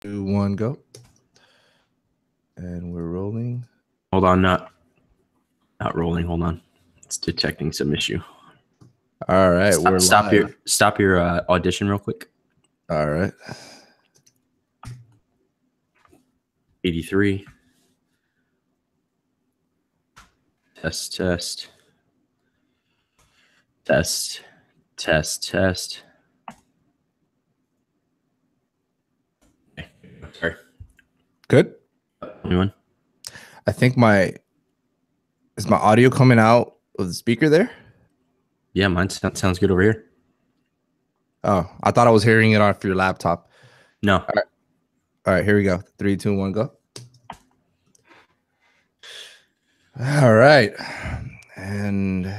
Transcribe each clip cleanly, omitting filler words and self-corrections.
2, 1, go. And we're rolling. Hold on, not rolling. Hold on, it's detecting some issue. All right, we're live. Stop your audition real quick. All right. 83. Test. Okay. Sorry. Good. Anyone? I think is my audio coming out of the speaker there? Yeah, mine sounds good over here. Oh, I thought I was hearing it off your laptop. No. All right, here we go. 3, 2, 1, go. All right. And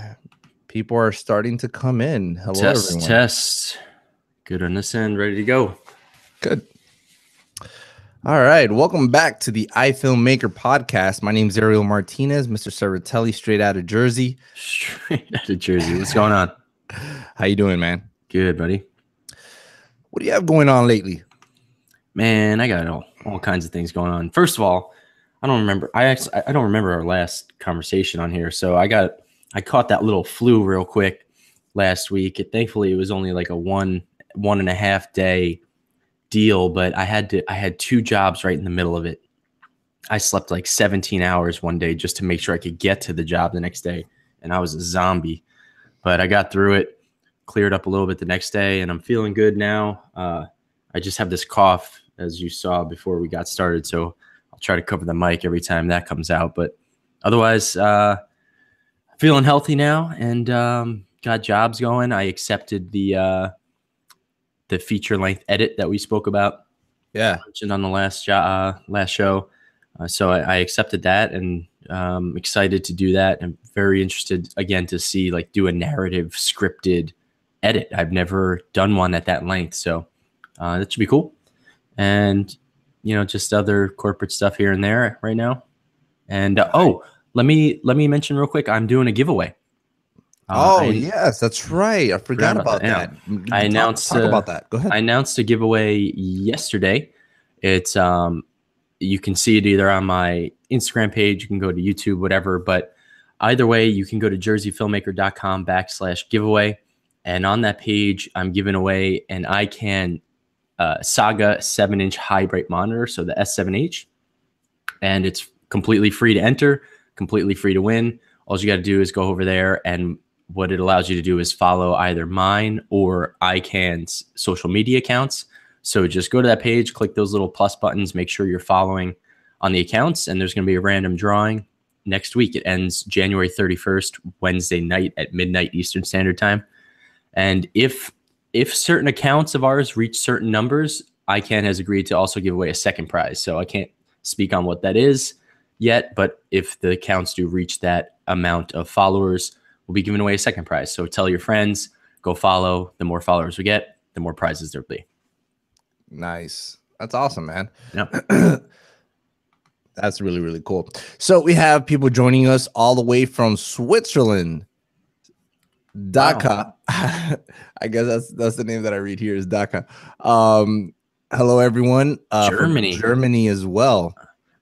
people are starting to come in. Hello, everyone. Test. Good on this end. Ready to go. Good. All right. Welcome back to the iFilmmaker podcast. My name is Ariel Martinez, Mr. Cervatelli, straight out of Jersey. Straight out of Jersey. What's going on? How you doing, man? Good, buddy. What do you have going on lately? Man, I got all kinds of things going on. First of all, I don't remember. I don't remember our last conversation on here. So I caught that little flu real quick last week. Thankfully, it was only like a one and a half day deal, but I had 2 jobs right in the middle of it. I slept like 17 hours one day just to make sure I could get to the job the next day, and I was a zombie. But I got through it, cleared up a little bit the next day, and I'm feeling good now. I just have this cough, as you saw before we got started, so I'll try to cover the mic every time that comes out. But otherwise, feeling healthy now, and got jobs going. I accepted the feature length edit that we spoke about. Yeah, mentioned on the last show. So I accepted that, and excited to do that. I'm very interested again to see do a narrative scripted edit. I've never done one at that length, so that should be cool. And just other corporate stuff here and there right now. And let me mention real quick, I'm doing a giveaway. Yes, that's right. I forgot about that. I announced talk about that. Go ahead. I announced a giveaway yesterday. It's you can see it either on my Instagram page, you can go to YouTube, whatever. But either way, you can go to jerseyfilmmaker.com/giveaway. And on that page, I'm giving away an iCan Saga 7-inch high bright monitor, so the S7H. And it's completely free to enter, completely free to win. All you got to do is go over there, and what it allows you to do is follow either mine or iCan's social media accounts. So just go to that page, click those little plus buttons, make sure you're following on the accounts, and there's going to be a random drawing next week. It ends January 31st, Wednesday night at midnight Eastern Standard Time. And if certain accounts of ours reach certain numbers, iCan has agreed to also give away a second prize. So I can't speak on what that is yet, but if the accounts do reach that amount of followers, we'll be giving away a second prize. So tell your friends, go follow. The more followers we get, the more prizes there'll be. Nice. That's awesome, man. Yep. That's really, really cool. So we have people joining us all the way from Switzerland. Dhaka. Wow. I guess that's the name that I read here is Dhaka. Hello, everyone. Germany as well.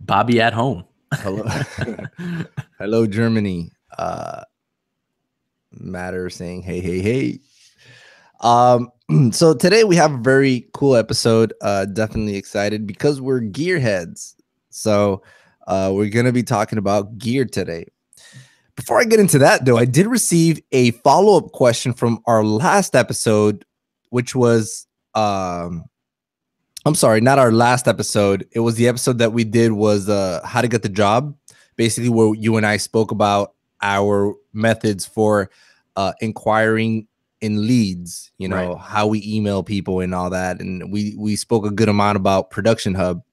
Bobby at home. Hello. Hello, Germany. Matter saying hey. So today we have a very cool episode. Definitely excited because we're gearheads. So we're gonna be talking about gear today. Before I get into that, though, I did receive a follow-up question from our last episode, which was I'm sorry, not our last episode. It was the episode that we did was how to get the job, basically where you and I spoke about our methods for inquiring in leads, right. How we email people and all that. And we spoke a good amount about Production Hub.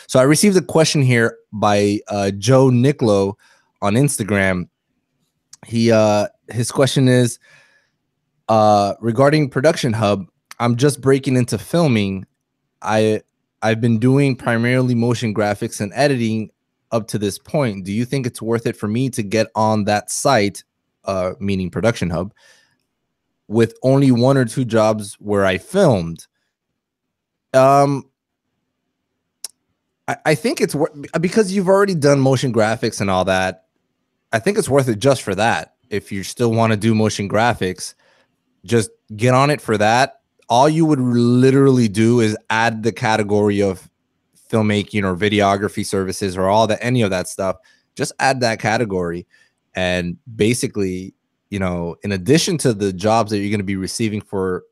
So I received a question here by Joe Nicolo on Instagram. His question is regarding Production Hub. I'm just breaking into filming. I've been doing primarily motion graphics and editing up to this point. Do you think it's worth it for me to get on that site, meaning Production Hub, with only 1 or 2 jobs where I filmed? I think it's because you've already done motion graphics and all that. I think it's worth it just for that. If you still want to do motion graphics, just get on it for that. All you would literally do is add the category of filmmaking or videography services or all that, any of that stuff. Just add that category. And basically, you know, in addition to the jobs that you're going to be receiving for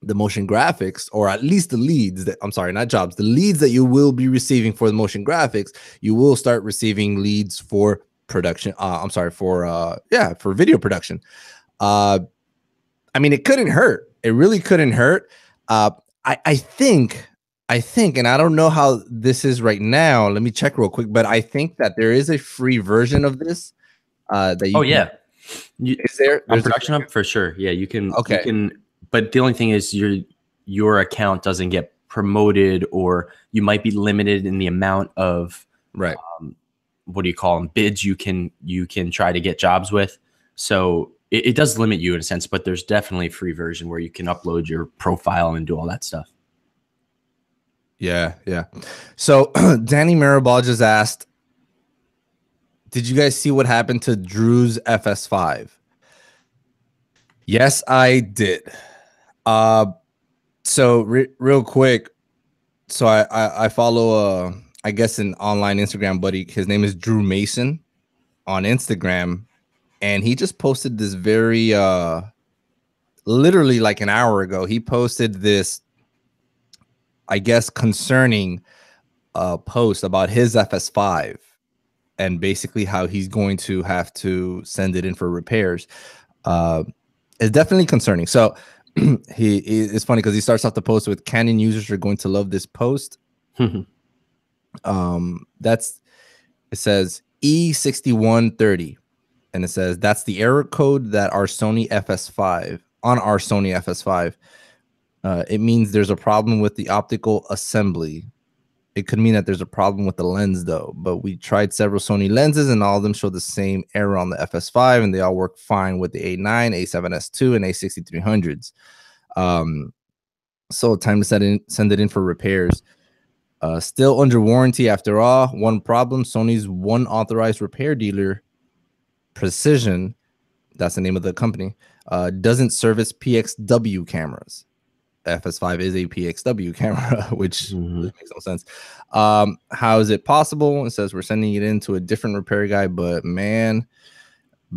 the motion graphics, or at least the leads that, I'm sorry, not jobs, the leads that you will be receiving for the motion graphics, you will start receiving leads for production. I'm sorry, for for video production. I mean, it couldn't hurt. It really couldn't hurt. I think, and I don't know how this is right now. Let me check real quick. But I think that there is a free version of this that you. Oh can, yeah, is there? On Production Hub for sure. Yeah, you can. Okay. You can, but the only thing is your account doesn't get promoted, or you might be limited in the amount of right. What do you call them? Bids you can try to get jobs with. So it does limit you in a sense, but there's definitely a free version where you can upload your profile and do all that stuff. Yeah, yeah. So Danny Maribal just asked, did you guys see what happened to Drew's FS5? Yes, I did. So real quick, so I follow I guess an online Instagram buddy. His name is Drew Mason on Instagram, and he just posted this very literally like an hour ago. He posted this, I guess, concerning post about his FS5 and basically how he's going to have to send it in for repairs. It's definitely concerning. So it's funny because he starts off the post with, Canon users are going to love this post. That's, it says E6130, and it says that's the error code that our Sony FS5 on our Sony FS5. It means there's a problem with the optical assembly. It could mean that there's a problem with the lens though, but we tried several Sony lenses and all of them show the same error on the FS5, and they all work fine with the A9, A7S2, and A6300s. So time to send it in for repairs. Still under warranty after all. One problem, Sony's one authorized repair dealer, Precision, that's the name of the company, doesn't service PXW cameras. FS5 is a PXW camera, which makes no sense. How is it possible? It says we're sending it into a different repair guy, but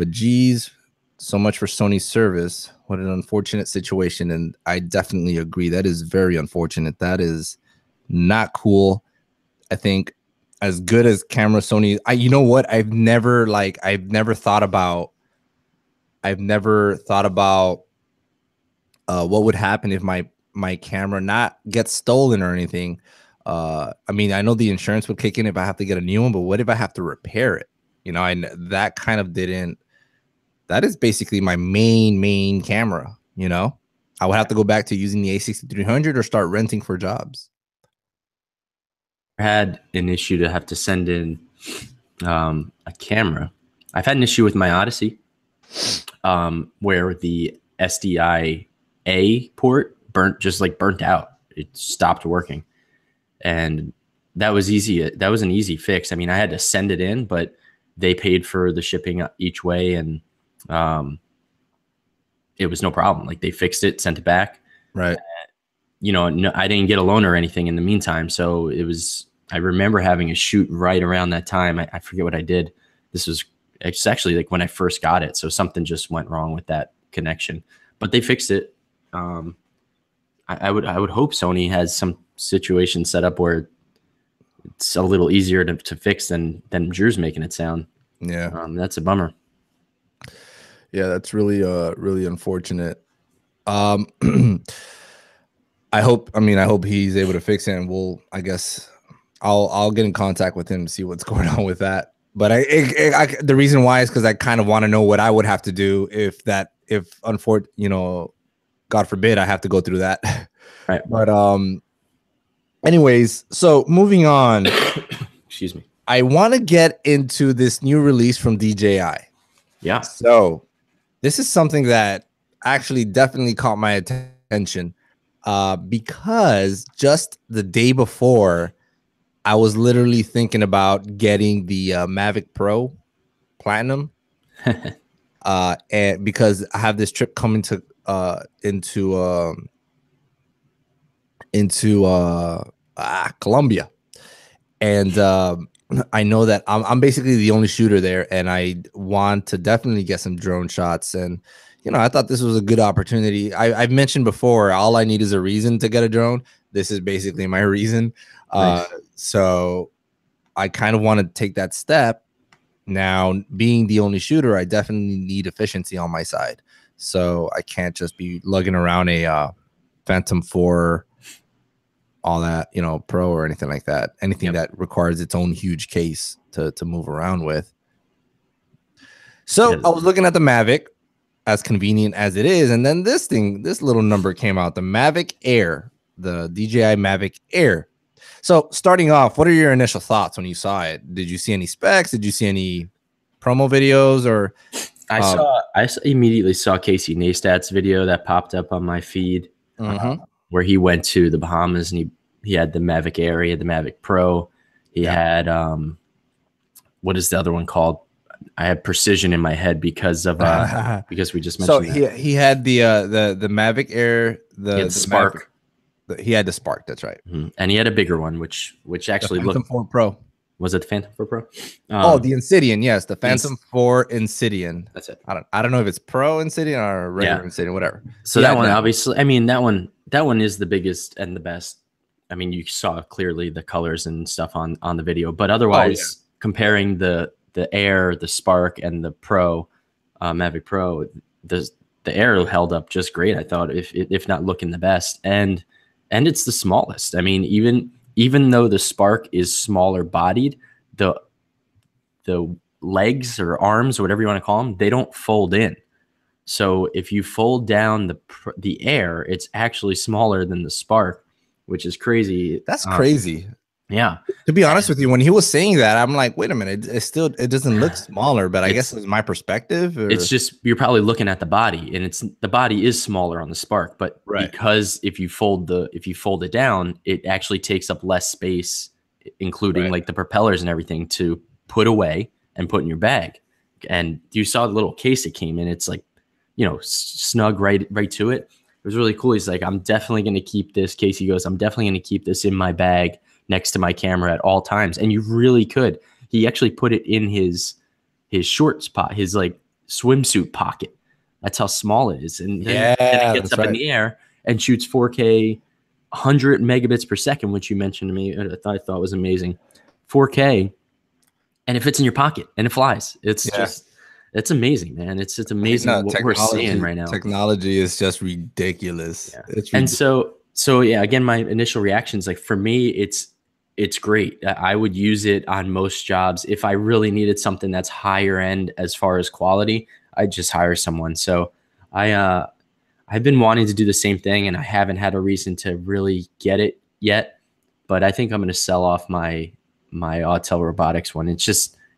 geez, so much for Sony's service. What an unfortunate situation. And I definitely agree. That is very unfortunate. That is not cool. I think as good as camera Sony, you know what? I've never thought about what would happen if my camera not gets stolen or anything. I mean, I know the insurance would kick in if I have to get a new one, but what if I have to repair it? You know, that kind of didn't. That is basically my main camera. You know, I would have to go back to using the A6300 or start renting for jobs. I had an issue to have to send in a camera. I've had an issue with my Odyssey, where the SDI-A port burnt out. It stopped working, and that was easy. That was an easy fix. I mean, I had to send it in, but they paid for the shipping each way, and it was no problem. Like, they fixed it, sent it back. Right. You know, no, I didn't get a loan or anything in the meantime. So it was, I remember having a shoot right around that time. I forget what I did. It's actually like when I first got it. So something just went wrong with that connection, but they fixed it. I would hope Sony has some situation set up where it's a little easier to fix than Drew's making it sound. Yeah. That's a bummer. Yeah, that's really really unfortunate. I hope he's able to fix it, and I guess I'll get in contact with him to see what's going on with that. But the reason why is because I kind of want to know what I would have to do if God forbid I have to go through that. Right. But anyways, so moving on. Excuse me. I want to get into this new release from DJI. Yeah. So this is something that actually definitely caught my attention. Because just the day before, I was literally thinking about getting the Mavic Pro Platinum, and because I have this trip coming to into Colombia, and I know that I'm basically the only shooter there, and I want to definitely get some drone shots. And I thought this was a good opportunity. I've mentioned before, all I need is a reason to get a drone. This is basically my reason. Nice. So I kind of want to take that step. Now, being the only shooter, I definitely need efficiency on my side. So I can't just be lugging around a Phantom 4, all that, Pro or anything like that. Anything that requires its own huge case to move around with. So I was looking at the Mavic, as convenient as it is, and then this little number came out, the Mavic Air, the DJI Mavic Air. So starting off, what are your initial thoughts when you saw it? Did you see any specs? Did you see any promo videos? Or I immediately saw Casey Neistat's video that popped up on my feed, where he went to the Bahamas and he had the Mavic Air, he had the Mavic Pro, he had what is the other one called? I had Precision in my head because of because we just mentioned. So he had the Mavic Air, the Spark. He had the Spark. That's right. And he had a bigger one, which actually the Phantom 4 Pro. Was it the Phantom 4 Pro? The Insidian, yes, the Phantom 4 Insidian. That's it. I don't know if it's Pro Insidian or regular Insidian, whatever. So that one, obviously, I mean, that one is the biggest and the best. I mean, you saw clearly the colors and stuff on the video, but otherwise, comparing the Air, the Spark, and the Pro, Mavic Pro, the Air held up just great. I thought, if not looking the best, and it's the smallest. I mean, even though the Spark is smaller bodied, the legs or arms or whatever you want to call them, they don't fold in. So if you fold down the Air, it's actually smaller than the Spark, which is crazy. That's crazy. Yeah. To be honest with you, when he was saying that, I'm like, wait a minute, it doesn't look smaller, but I guess it's my perspective. It's just, you're probably looking at the body, and the body is smaller on the Spark, but because if you fold it down, it actually takes up less space, including like the propellers and everything, to put away and put in your bag. And you saw the little case it came in. It's like, snug right to it. It was really cool. He's like, I'm definitely going to keep this. Casey goes, I'm definitely going to keep this in my bag next to my camera at all times. And you really could. He actually put it in his shorts pocket, his like swimsuit pocket. That's how small it is. And then it gets up in the air and shoots 4K 100 megabits per second, which you mentioned to me. I thought was amazing. 4K, and it fits in your pocket and it flies. It's just, it's amazing, man. It's amazing what we're seeing right now. Technology is just ridiculous. Yeah. It's ridiculous. And so yeah, again, my initial reactions, like for me, it's great. I would use it on most jobs. If I really needed something that's higher end as far as quality, I'd just hire someone. So I've been wanting to do the same thing, and I haven't had a reason to really get it yet. But I think I'm going to sell off my Autel Robotics one. It's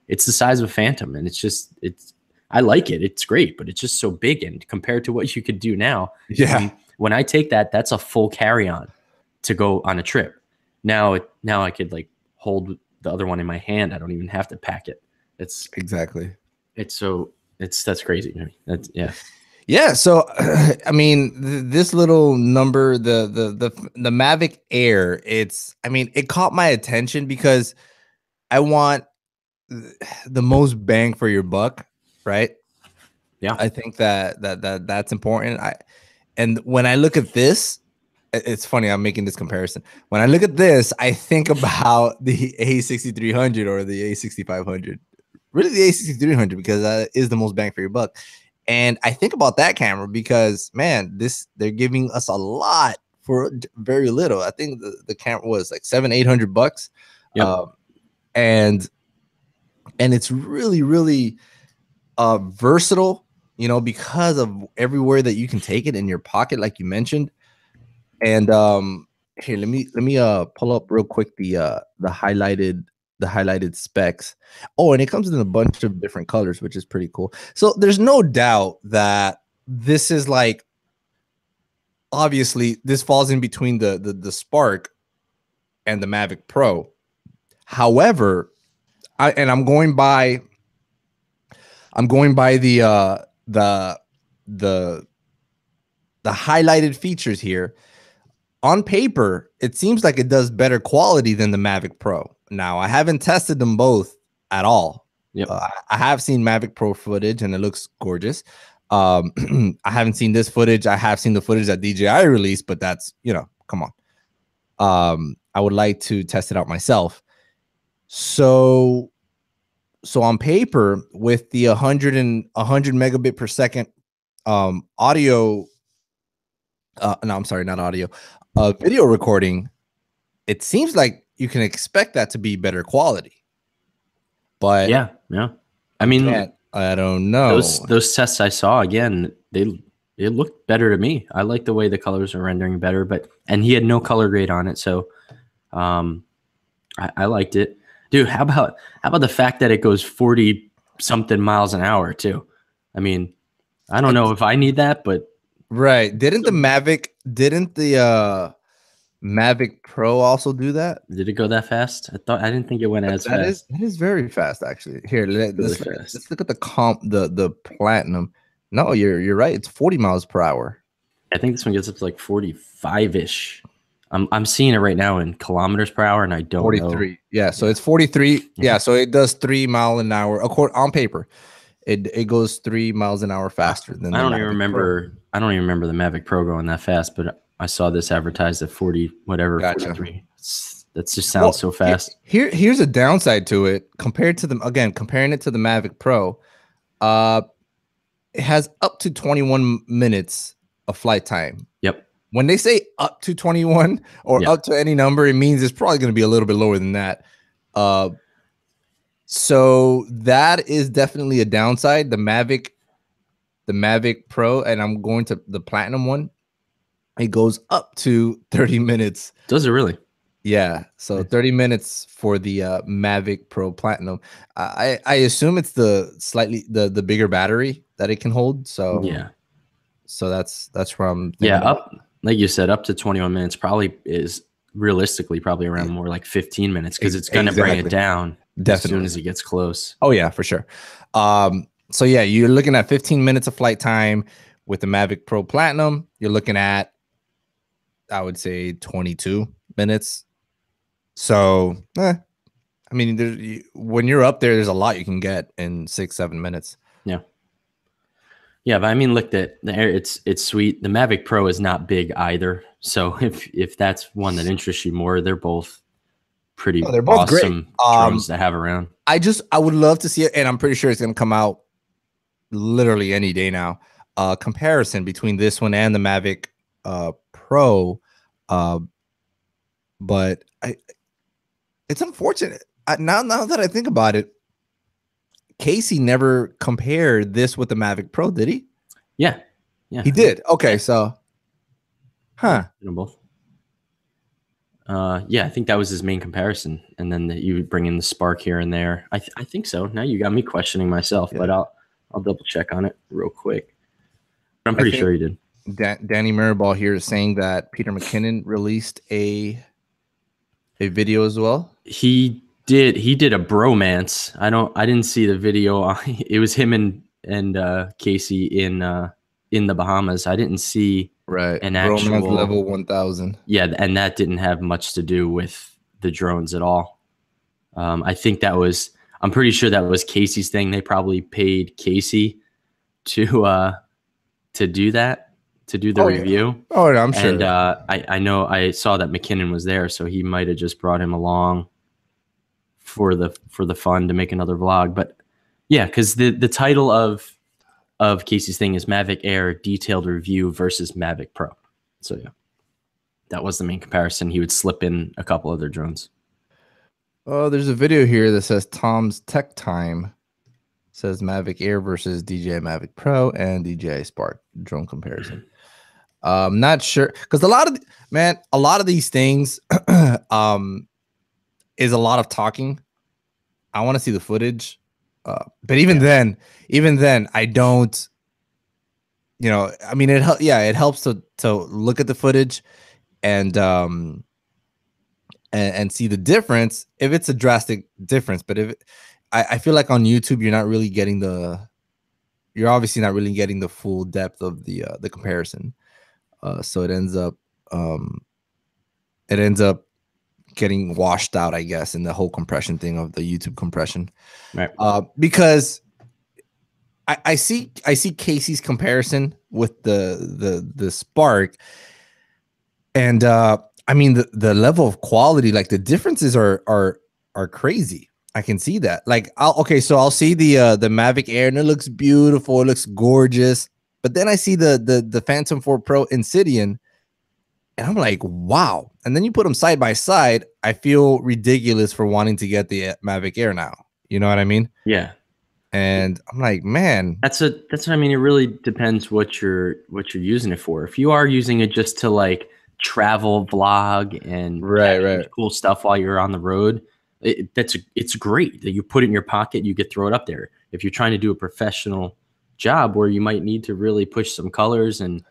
the size of a Phantom, and I like it. It's great, but it's just so big, and compared to what you could do now. Yeah. When I take that's a full carry-on to go on a trip. Now I could like hold the other one in my hand. I don't even have to pack it. That's crazy. Yeah. So, I mean, this little number, the Mavic Air, it caught my attention because I want the most bang for your buck, right? Yeah. I think that's important. And when I look at this, it's funny, I'm making this comparison. When I look at this, I think about the A6300 or the A6500. Really the A6300, because that is the most bang for your buck. And I think about that camera because, man, they're giving us a lot for very little. I think the camera was like $700-800. Yep. And it's really, really versatile, because of everywhere that you can take it in your pocket, like you mentioned. And here, let me pull up real quick the highlighted specs. Oh, and it comes in a bunch of different colors, which is pretty cool. So there's no doubt that this is like, obviously this falls in between the Spark and the Mavic Pro. However, I'm going by the the the highlighted features here. On paper, it seems like it does better quality than the Mavic Pro. Now, I haven't tested them both at all. Yep. I have seen Mavic Pro footage and it looks gorgeous. I haven't seen this footage. I have seen the footage that DJI released, but that's, come on. I would like to test it out myself. So on paper, with the 100 megabit per second audio, no, I'm sorry, not audio, video recording, it seems like you can expect that to be better quality. But yeah. I mean, I don't know. Those tests I saw, again, it looked better to me. I like the way the colors are rendering better, and he had no color grade on it, so I liked it. Dude, how about the fact that it goes 40 something miles an hour too? I mean, I don't know if I need that, but right. Didn't the Mavic Pro also do that? Did it go that fast? I didn't think it went as fast. That is very fast, actually. Here, let's look at the Platinum. No, you're right. It's 40 miles per hour. I think this one gets up to like 45-ish. I'm seeing it right now in kilometers per hour, and I don't 43. know. Yeah, so it's 43. Yeah, so it does 3 miles an hour. On paper, it goes 3 miles an hour faster than. I don't even remember the Mavic Pro going that fast, but I saw this advertised at 40, whatever. Gotcha. 43. That just sounds so fast. Here's a downside to it compared to comparing it to the Mavic Pro. It has up to 21 minutes of flight time. Yep. When they say up to 21 or up to any number, it means it's probably going to be a little bit lower than that. So that is definitely a downside. The Mavic Pro, and I'm going to the Platinum one. It goes up to 30 minutes. Does it really? Yeah. So 30 minutes for the Mavic Pro Platinum. I assume it's the bigger battery that it can hold. So yeah. So that's where I'm up, like you said, up to 21 minutes probably is realistically probably around more like 15 minutes, because it's going to bring it down as soon as it gets close. Oh yeah, for sure. So yeah, you're looking at 15 minutes of flight time with the Mavic Pro Platinum. You're looking at, I would say, 22 minutes. So, I mean, when you're up there, there's a lot you can get in 6-7 minutes. Yeah. Yeah, but I mean, look, it's sweet. The Mavic Pro is not big either. So if that's one that interests you more, they're both pretty awesome drones to have around. I would love to see it, and I'm pretty sure it's going to come out literally any day now. Comparison between this one and the Mavic Pro, but it's unfortunate. Now that I think about it, Casey never compared this with the Mavic Pro, did he? Yeah. He did. Okay, so, both. Yeah, I think that was his main comparison, and then you would bring in the Spark here and there. I think so. Now you got me questioning myself, but I'll double check on it real quick. I'm pretty sure he did. Danny Mirabal here is saying that Peter McKinnon released a video as well. He did a bromance. I didn't see the video. It was him and Casey in the Bahamas. I didn't see an actual bromance level 1000. Yeah, and that didn't have much to do with the drones at all. I think I'm pretty sure that was Casey's thing. They probably paid Casey to do that, to do the review. Yeah. Oh, I'm sure. And I know I saw that McKinnon was there, so he might have just brought him along for the fun to make another vlog. But yeah, because the title of Casey's thing is Mavic Air Detailed Review versus Mavic Pro. So yeah, that was the main comparison. He would slip in a couple other drones. Oh, there's a video here that says Tom's Tech Time. It says Mavic Air versus DJI Mavic Pro and DJI Spark drone comparison. Not sure, because a lot of these things is a lot of talking. I want to see the footage, but even then, I don't. I mean, it helps to look at the footage, and and see the difference if it's a drastic difference. But if I feel like on YouTube you're not really getting you're obviously not really getting the full depth of the comparison. So it ends up getting washed out, I guess, in the whole compression thing of the YouTube compression. Right. Because I see Casey's comparison with the Spark, and I mean the level of quality, like the differences are crazy. I can see that. Like, so I'll see the Mavic Air, and it looks beautiful, it looks gorgeous. But then I see the Phantom 4 Pro Insidian, and I'm like, wow. And then you put them side by side, I feel ridiculous for wanting to get the Mavic Air now. You know what I mean? Yeah. And I'm like, man, that's what I mean. It really depends what you're using it for. If you are using it just to like travel, vlog, and right, cool stuff while you're on the road, it's great that you put it in your pocket. You could throw it up there. If you're trying to do a professional job where you might need to really push some colors and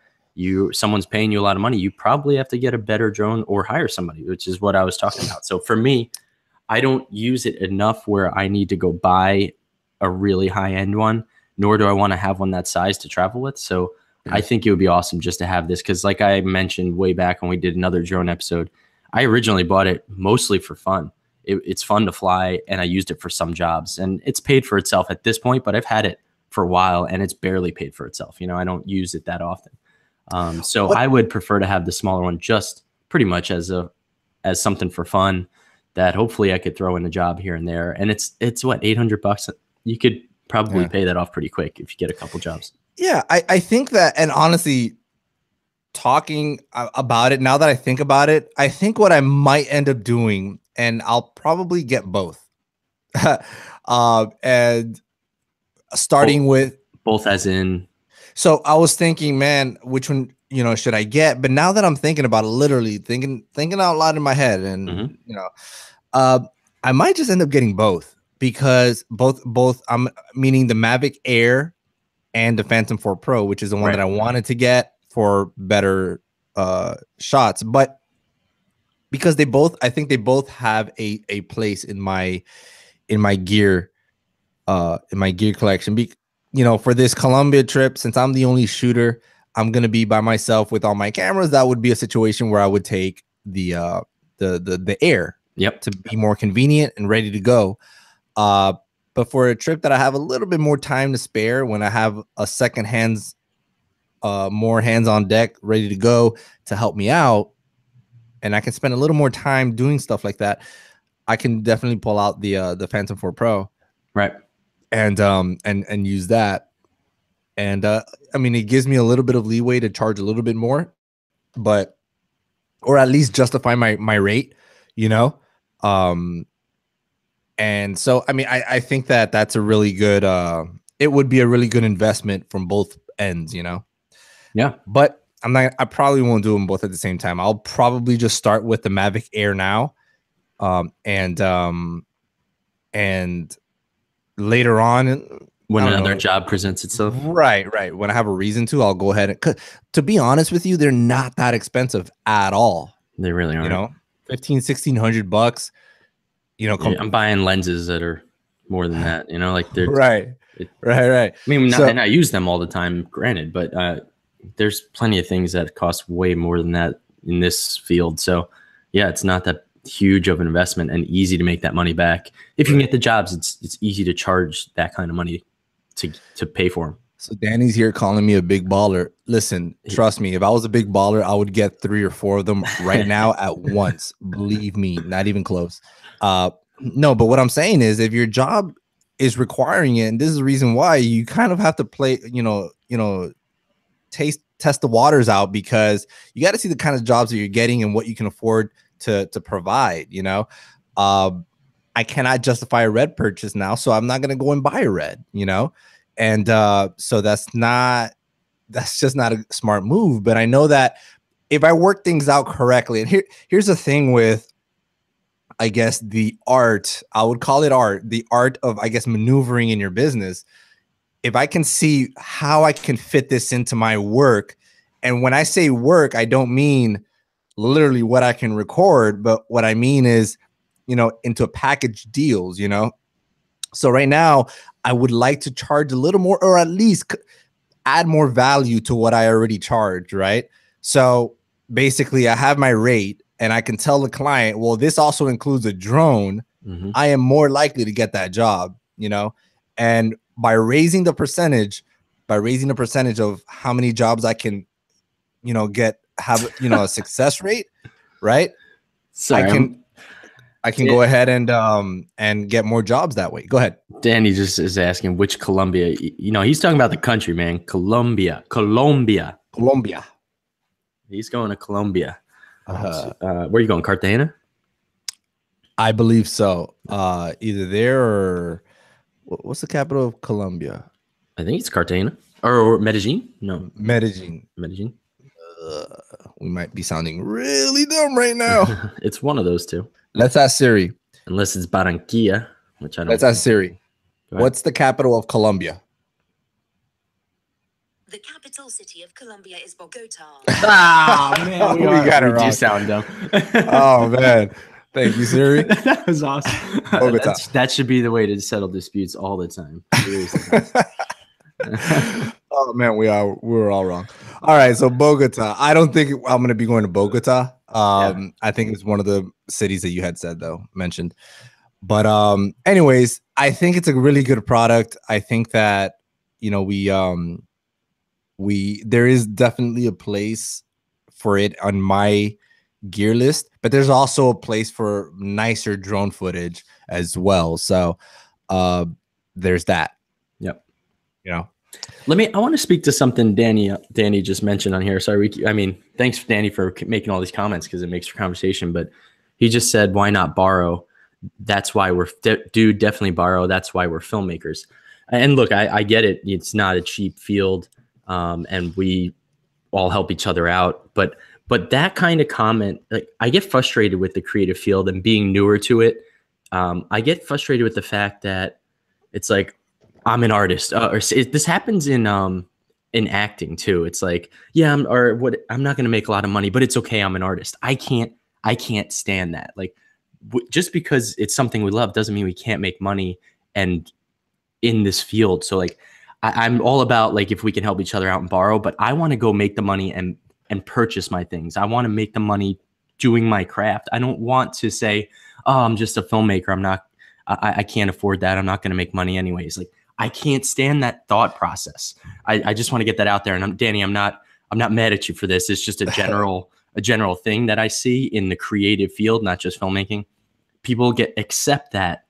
someone's paying you a lot of money, you probably have to get a better drone or hire somebody, which is what I was talking about. So for me, I don't use it enough where I need to go buy a really high-end one, nor do I want to have one that size to travel with. So I think it would be awesome just to have this, because like I mentioned way back when we did another drone episode, I originally bought it mostly for fun. It's fun to fly, and I used it for some jobs, and it's paid for itself at this point, but I've had it for a while and it's barely paid for itself. You know, I don't use it that often. So I would prefer to have the smaller one just pretty much as something for fun that hopefully I could throw in a job here and there. And it's what, $800? You could probably pay that off pretty quick if you get a couple jobs. Yeah, I think that, and honestly, talking about it, now that I think about it, I think what I might end up doing, and I'll probably get both. And starting with both as in, so I was thinking, man, which one, should I get? But now that I'm thinking about it, literally thinking out loud in my head, and I might just end up getting both, because both I'm meaning the Mavic Air and the Phantom 4 Pro, which is the one that I wanted to get for better shots, but because I think they both have a place in my gear collection. For this Colombia trip, since I'm the only shooter, I'm gonna be by myself with all my cameras. That would be a situation where I would take the Air, to be more convenient and ready to go. But for a trip that I have a little bit more time to spare, when I have a second hands, more hands on deck ready to go to help me out, and I can spend a little more time doing stuff like that, I can definitely pull out the Phantom 4 Pro, and use that. And I mean, it gives me a little bit of leeway to charge a little bit more, or at least justify my rate, and so I mean, I think that that's a really good it would be a really good investment from both ends, but I probably won't do them both at the same time. I'll probably just start with the Mavic Air now, and later on, when another job presents itself, right, when I have a reason to, I'll go ahead and, to be honest with you, they're not that expensive at all. They really aren't. $1,500-$1,600. I'm buying lenses that are more than that. Like they're right. I mean, and I use them all the time, granted, but there's plenty of things that cost way more than that in this field. So yeah, it's not that huge of an investment, and easy to make that money back. If you can get the jobs, it's easy to charge that kind of money to pay for them. So Danny's here calling me a big baller. Listen, trust me, if I was a big baller, I would get 3 or 4 of them right now at once. Believe me, not even close. No, but what I'm saying is, if your job is requiring it, and this is the reason why, you kind of have to play, test the waters out, because you got to see the kind of jobs that you're getting and what you can afford to provide. I cannot justify a red purchase now, so I'm not going to go and buy a red, and so that's just not a smart move. But I know that if I work things out correctly, and here's the thing with, I guess, the art, I would call it art, the art of, I guess, maneuvering in your business. If I can see how I can fit this into my work, and when I say work, I don't mean literally what I can record, but what I mean is, into package deals, So right now, I would like to charge a little more, or at least add more value to what I already charge, right? So basically, I have my rate, and I can tell the client, well, this also includes a drone. I am more likely to get that job, and by raising the percentage of how many jobs I can, have a success rate, right? Sorry, I can go ahead and get more jobs that way. Go ahead. Danny just is asking which Colombia. He's talking about the country, man. Colombia. He's going to Colombia. Where are you going? Cartagena? I believe so. Either there or what's the capital of Colombia? I think it's Cartagena or Medellin. No, Medellin. We might be sounding really dumb right now. It's one of those two. Let's ask Siri. Unless it's Barranquilla, which I don't. Let's ask Siri. What's the capital of Colombia? The capital city of Colombia is Bogota. Man, we do sound dumb. Oh man, thank you, Siri. That was awesome. Bogota. That should be the way to settle disputes all the time. Oh man, we're all wrong. All right, so Bogota. I don't think I'm gonna be going to Bogota. I think it's one of the cities that you had said mentioned. But anyways, I think it's a really good product. I think that there is definitely a place for it on my gear list, but there's also a place for nicer drone footage as well. So there's that. Yep. I want to speak to something Danny just mentioned on here. Sorry, thanks Danny for making all these comments because it makes for conversation. But he just said, "Why not borrow?" That's why we're definitely borrow. That's why we're filmmakers. And look, I get it. It's not a cheap field, and we all help each other out. But that kind of comment, like, I get frustrated with the creative field and being newer to it. I get frustrated with the fact that it's like, I'm an artist. This happens in acting too. It's like, I'm not going to make a lot of money, but it's okay. I'm an artist. I can't stand that. Like, just because it's something we love doesn't mean we can't make money and in this field. So like, I'm all about, like, if we can help each other out and borrow, but I want to go make the money and purchase my things. I want to make the money doing my craft. I don't want to say, oh, I'm just a filmmaker. I can't afford that. I'm not going to make money anyways. Like, I can't stand that thought process. I just want to get that out there. And Danny, I'm not mad at you for this. It's just a general thing that I see in the creative field, not just filmmaking. People accept that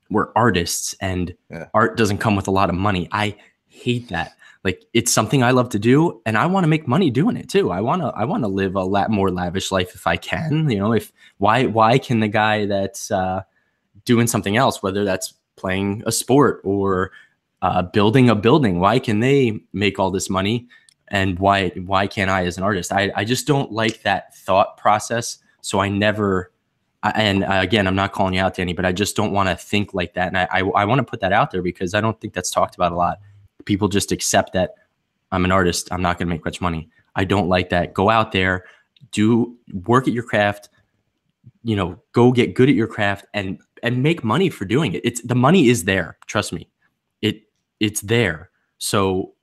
we're artists and art doesn't come with a lot of money. I hate that. Like, it's something I love to do, and I want to make money doing it too. I want to live a lot more lavish life if I can. Why can the guy that's doing something else, whether that's playing a sport or building a building, why can they make all this money, and why can't I as an artist? I just don't like that thought process. So I never. Again, I'm not calling you out, Danny, but I just don't want to think like that. And I want to put that out there because I don't think that's talked about a lot. People just accept that I'm an artist. I'm not going to make much money. I don't like that. Go out there, work at your craft, go get good at your craft and make money for doing it. The money is there. Trust me. It's there. So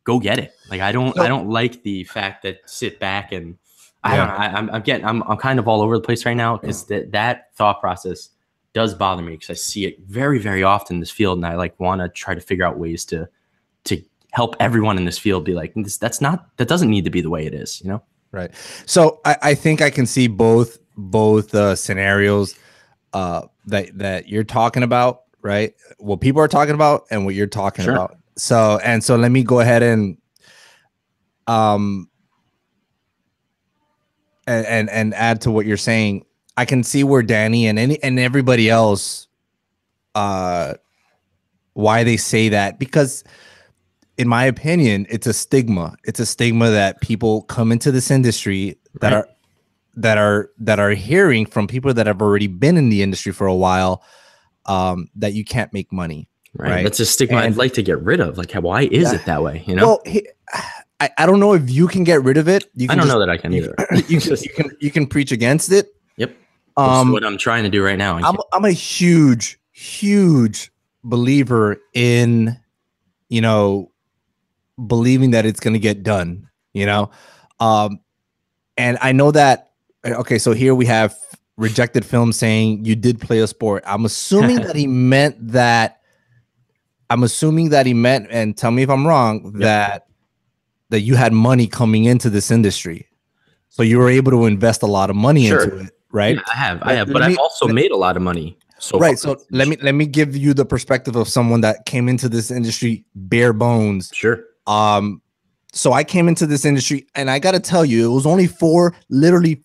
go get it. Like, I don't like the fact that sit back and I don't know. I'm kind of all over the place right now because that thought process does bother me because I see it very, very often in this field, and I want to try to figure out ways to help everyone in this field be like, that doesn't need to be the way it is, Right. So I think I can see both scenarios that you're talking about, right? What people are talking about and what you're talking about. So let me go ahead and add to what you're saying. I can see where Danny and everybody else why they say that, because in my opinion, it's a stigma. It's a stigma that people come into this industry that are hearing from people that have already been in the industry for a while, that you can't make money. Right. That's a stigma I'd like to get rid of. Like, why is it that way? Well, I don't know if you can get rid of it. You I can don't just, know that I can either. you can preach against it. Yep. That's what I'm trying to do right now. I'm a huge believer in, you know, believing that it's going to get done, you know? And I know that, okay, so here we have Rejected Film saying you did play a sport. I'm assuming that he meant and tell me if I'm wrong, that you had money coming into this industry. So you were able to invest a lot of money into it, right? Yeah, I have, but I've also made a lot of money. So right. So let me give you the perspective of someone that came into this industry bare bones. Sure. So I came into this industry, and I got to tell you, it was only literally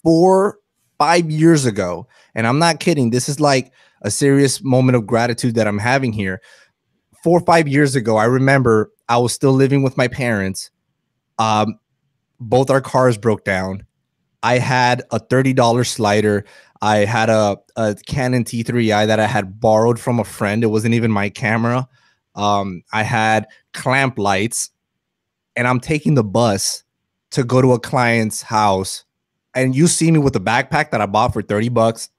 5 years ago. And I'm not kidding. This is like a serious moment of gratitude that I'm having here. 4 or 5 years ago, I remember I was still living with my parents. Both our cars broke down. I had a $30 slider. I had a Canon T3i that I had borrowed from a friend. It wasn't even my camera. I had clamp lights, and I'm taking the bus to go to a client's house. And you see me with a backpack that I bought for $30.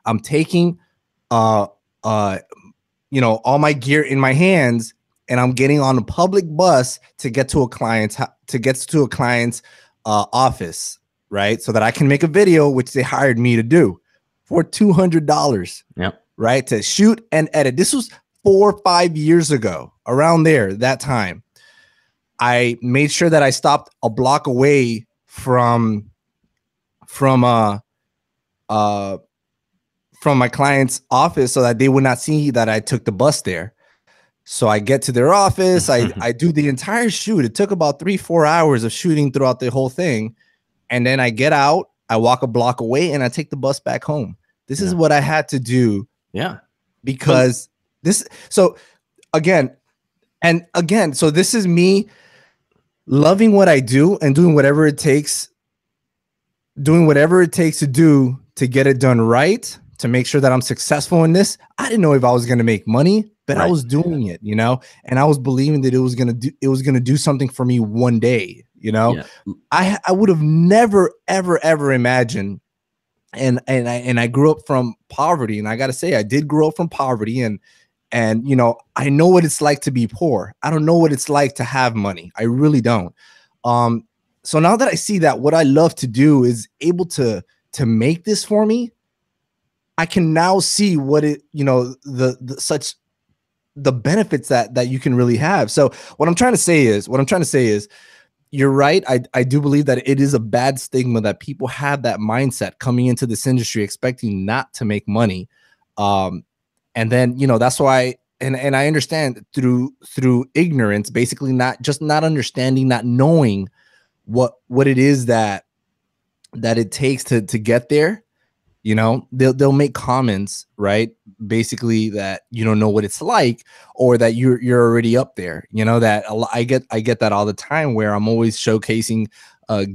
I'm taking, all my gear in my hands, and I'm getting on a public bus to get to a client's office, right? So that I can make a video, which they hired me to do for $200. Yeah. Right. To shoot and edit. This was 4 or 5 years ago, around there, that time. I made sure that I stopped a block away from my client's office so that they would not see that I took the bus there. So I get to their office. I do the entire shoot. It took about 3-4 hours of shooting throughout the whole thing. And then I get out, I walk a block away, and I take the bus back home. This is what I had to do. Yeah. Because so this is me loving what I do and doing whatever it takes to do to get it done right, to make sure that I'm successful in this. I didn't know if I was going to make money, but I was doing it, and I was believing that it was going to do something for me one day, I would have never, ever imagined. And I grew up from poverty, and I got to say, I did grow up from poverty, and I know what it's like to be poor. I don't know what it's like to have money. I really don't. So now that I see that what I love to do is able to make this for me, I can now see what it, the benefits that you can really have. So what I'm trying to say is you're right. I do believe that it is a bad stigma that people have that mindset coming into this industry expecting not to make money. And then, that's why, and I understand through ignorance, basically not understanding, not knowing what it is that it takes to get there. They'll make comments, right? Basically that you don't know what it's like, or that you're already up there. That I get that all the time, where I'm always showcasing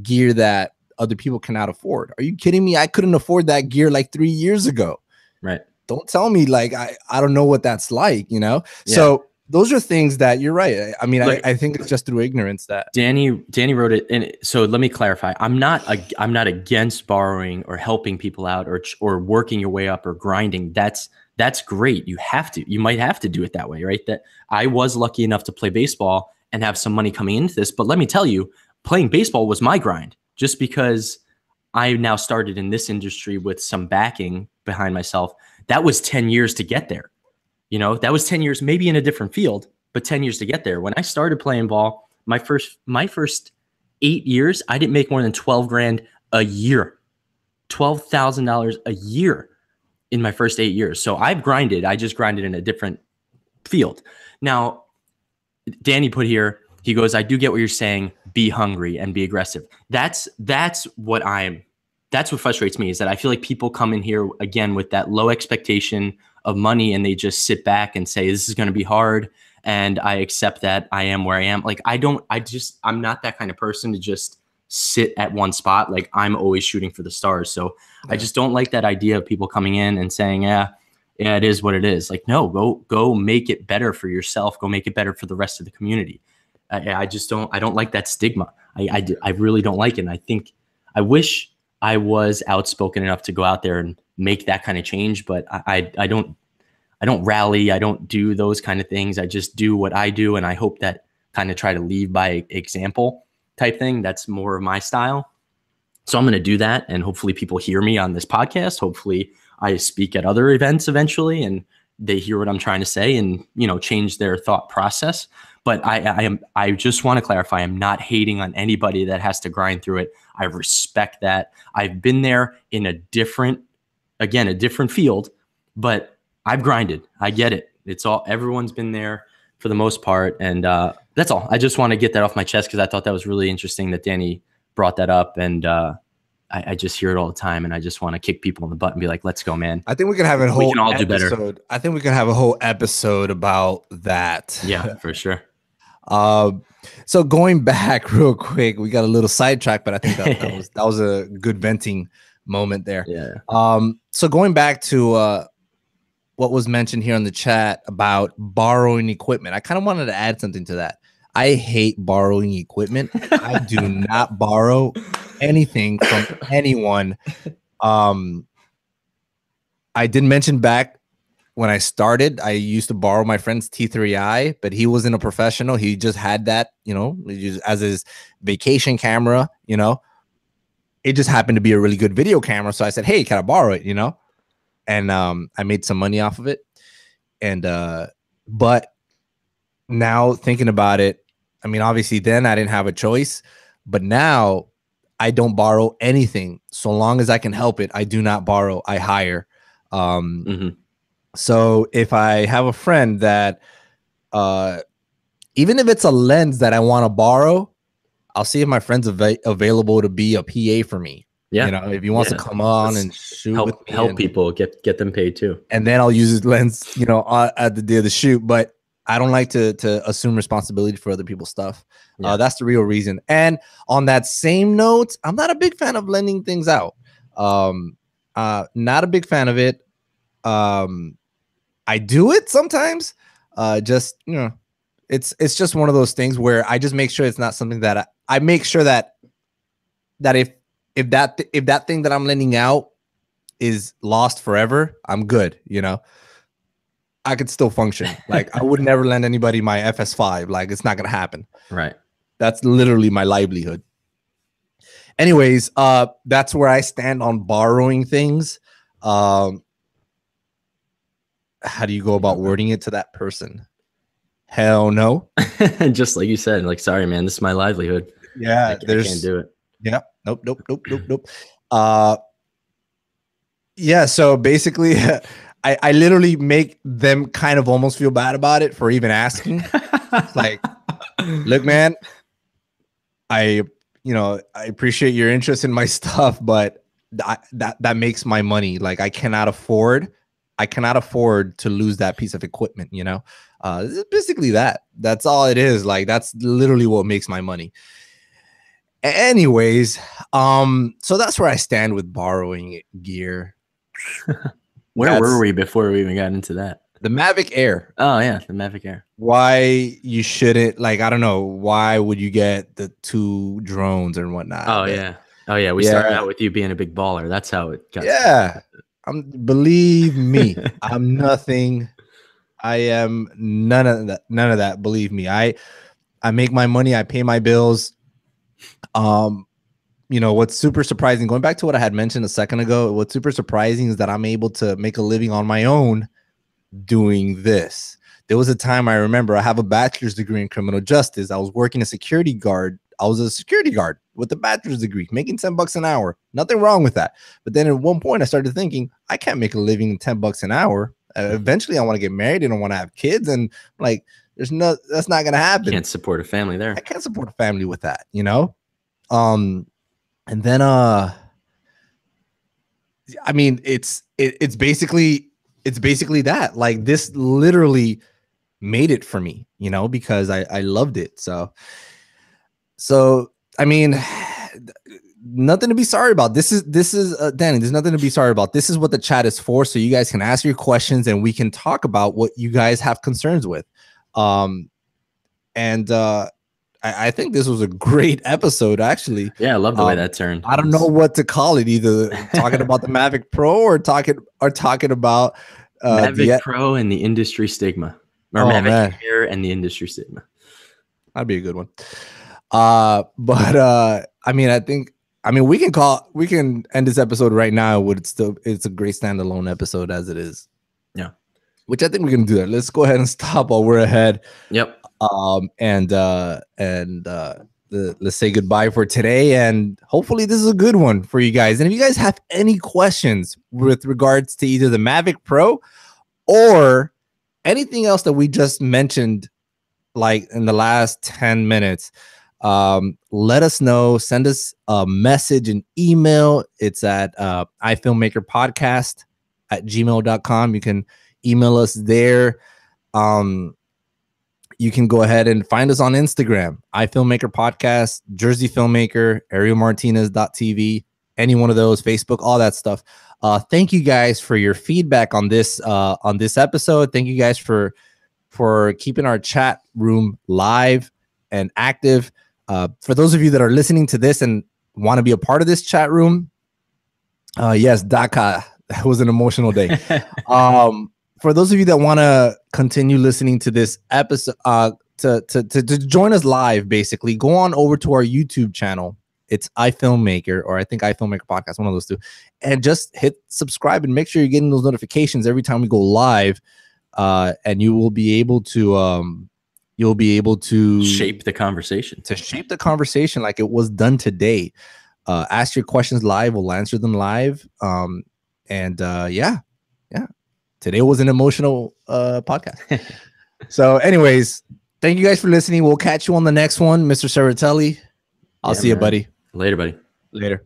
gear that other people cannot afford. Are you kidding me? I couldn't afford that gear like 3 years ago. Right. Don't tell me like I don't know what that's like, Yeah. So those are things that you're right. I mean, I think it's just through ignorance that Danny wrote it. And so let me clarify. I'm not against borrowing or helping people out or working your way up or grinding. That's great. You might have to do it that way, right? That I was lucky enough to play baseball and have some money coming into this. But let me tell you, playing baseball was my grind, just because I now started in this industry with some backing behind myself. That was 10 years to get there. That was 10 years, maybe in a different field, but 10 years to get there. When I started playing ball, my first 8 years, I didn't make more than 12 grand a year, $12,000 a year in my first 8 years. So I've grinded. I just grinded in a different field. Now, Danny put here, he goes, I do get what you're saying. Be hungry and be aggressive. That's what frustrates me, is that I feel like people come in here again with that low expectation of money, and they just sit back and say, this is going to be hard. And I accept that I am where I am. Like, I'm not that kind of person to just sit at one spot. Like, I'm always shooting for the stars. So I just don't like that idea of people coming in and saying, yeah, it is what it is. Like, no, go make it better for yourself. Go make it better for the rest of the community. I just don't. I don't like that stigma. I really don't like it. And I think I wish I was outspoken enough to go out there and make that kind of change. But I don't. I don't rally. I don't do those kind of things. I just do what I do, and I hope that kind of try to lead by example type thing. That's more of my style. So I'm going to do that, and hopefully people hear me on this podcast. Hopefully I speak at other events eventually, and they hear what I'm trying to say, and change their thought process. But I just want to clarify, I'm not hating on anybody that has to grind through it. I respect that. I've been there in a different field, but I've grinded. I get it. Everyone's been there for the most part. And that's all. I just want to get that off my chest because I thought that was really interesting that Danny brought that up. And I just hear it all the time. And I just want to kick people in the butt and be like, let's go, man. I think we can have a whole We can all do better. I think we can have a whole episode about that. Yeah, for sure. So going back real quick, we got a little sidetrack, but I think that was a good venting moment there. Yeah. So going back to what was mentioned here in the chat about borrowing equipment, I kind of wanted to add something to that. I hate borrowing equipment. I do not borrow anything from anyone. I did mention back when I started, I used to borrow my friend's T3i, but he wasn't a professional. He just had that, as his vacation camera, It just happened to be a really good video camera. So I said, hey, can I borrow it, And I made some money off of it. And but now thinking about it, I mean, obviously then I didn't have a choice, but now I don't borrow anything. So long as I can help it, I do not borrow, I hire. So if I have a friend that even if it's a lens that I want to borrow, I'll see if my friend's available to be a PA for me. Yeah. If he wants to come on and shoot with me, help people get them paid too. And then I'll use his lens, at the day of the shoot. But I don't like to assume responsibility for other people's stuff. Yeah. That's the real reason. And on that same note, I'm not a big fan of lending things out. Not a big fan of it. I do it sometimes. It's just one of those things where I just make sure it's not something that I make sure that if that thing that I'm lending out is lost forever, I'm good. I could still function. Like I would never lend anybody my FS5. Like it's not gonna happen. Right. That's literally my livelihood. Anyways, that's where I stand on borrowing things. How do you go about wording it to that person? Hell no. Just like you said, like, sorry, man, this is my livelihood. Yeah, I can't do it. Yeah. Nope. Yeah. So basically, I literally make them kind of almost feel bad about it for even asking. It's like, look, man, I appreciate your interest in my stuff, but that makes my money. Like I cannot afford to lose that piece of equipment. It's basically that's all it is. Like that's literally what makes my money. Anyways, so that's where I stand with borrowing gear. Where were we before we even got into that? The Mavic Air. Oh yeah, the Mavic Air. Why you shouldn't, like, I don't know, why would you get the 2 drones and whatnot? Oh yeah. We started out with you being a big baller. That's how it got started. Believe me, I'm nothing. I am none of that. Believe me. I make my money, I pay my bills. What's super surprising, going back to what I had mentioned a second ago, what's super surprising is that I'm able to make a living on my own doing this. There was a time I remember, I have a bachelor's degree in criminal justice. I was working a security guard. I was a security guard with a bachelor's degree, making $10 an hour. Nothing wrong with that. But then at one point I started thinking, I can't make a living $10 an hour. Eventually I want to get married and I want to have kids. And like, that's not going to happen. You can't support a family there. I can't support a family with that, and then, I mean, it's basically that. Like this literally made it for me, because I loved it. So I mean, nothing to be sorry about. This is Danny, there's nothing to be sorry about. This is what the chat is for. So you guys can ask your questions and we can talk about what you guys have concerns with. I think this was a great episode, actually. Yeah, I love the way that turned. I don't know what to call it, either talking about the Mavic Pro or talking about Mavic Pro and the industry stigma, or Mavic Air and the industry stigma. That'd be a good one. But I mean, we can end this episode right now. It's a great standalone episode as it is. Yeah. Which I think we can do that. Let's go ahead and stop while we're ahead. Yep. Let's say goodbye for today, and hopefully this is a good one for you guys. And if you guys have any questions with regards to either the Mavic Pro or anything else that we just mentioned, like in the last 10 minutes, let us know. Send us a message, an email. It's at iFilmmakerpodcast@gmail.com. You can email us there. You can go ahead and find us on Instagram, iFilmmaker Podcast, Jersey Filmmaker, ArielMartinez.tv, any one of those, Facebook, all that stuff. Thank you guys for your feedback on this episode. Thank you guys for keeping our chat room live and active. For those of you that are listening to this and want to be a part of this chat room, yes, Dhaka, that was an emotional day. For those of you that want to continue listening to this episode, to join us live, basically, go on over to our YouTube channel. It's iFilmmaker, or I think iFilmmaker Podcast, one of those two, and just hit subscribe and make sure you're getting those notifications every time we go live. And you will be able to shape the conversation. To shape the conversation like it was done today. Ask your questions live. We'll answer them live. Yeah. Today was an emotional podcast. So anyways, thank you guys for listening. We'll catch you on the next one, Mr. Saratelli. I'll see you, buddy. Later, buddy. Later.